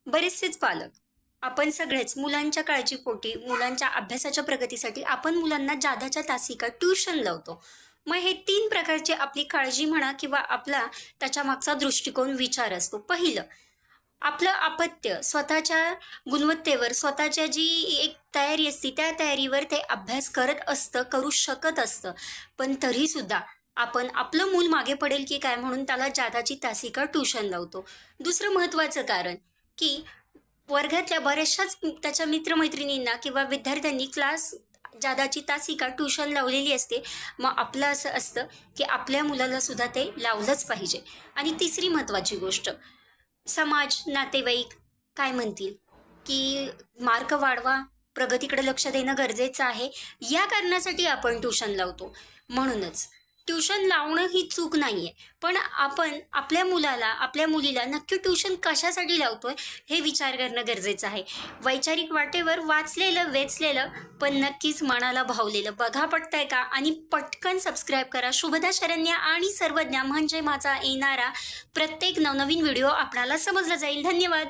बरेचसेच पालक, आपण सगळेच मुलांच्या काळजीपोटी, मुलांच्या अभ्यासाच्या प्रगतीसाठी आपण मुलांना जादाच्या तासिका ट्युशन लावतो. मग हे 3 प्रकारची आपली काळजी म्हणा किंवा आपला त्याच्यामागचा दृष्टिकोन, विचार असतो. पहिलं, आपलं अपत्य स्वतःच्या गुणवत्तेवर, स्वतःच्या जी एक तयारी असते, त्या तयारीवर ते अभ्यास करत असतं, करू शकत असतं. पण तरीसुद्धा आपण आपलं मूल मागे पडेल की काय म्हणून त्याला जादाची तासिका ट्युशन लावतो. दुसरं महत्त्वाचं कारण, की वर्गातल्या बऱ्याचशाच त्याच्या मित्रमैत्रिणींना किंवा विद्यार्थ्यांनी जादाची तासिका ट्युशन लावलेली असते. मग आपलं असं असतं, की आपल्या मुलाला सुद्धा ते लावलंच पाहिजे. आणि तिसरी महत्त्वाची गोष्ट, समाज, नातेवाईक काय म्हणतील, की मार्क वाढवा, प्रगतीकडे लक्ष देणं गरजेचं आहे. या कारणासाठी आपण ट्युशन लावतो. म्हणूनच ट्युशन लावणं ही चूक नाहीये. पण आपण आपल्या मुलाला, आपल्या मुलीला नक्की ट्युशन कशासाठी लावतोय हे विचार करणं गरजेचं आहे. वैचारिक वाटेवर वाचलेलं, वेचलेलं, पण नक्कीच मनाला भावलेलं बघा पटतंय का? आणि पटकन सबस्क्राईब करा. शुभदा शरण्या आणि सर्वज्ञा म्हणजे माझा येणारा प्रत्येक नवनवीन व्हिडिओ आपणाला समजला जाईल. धन्यवाद.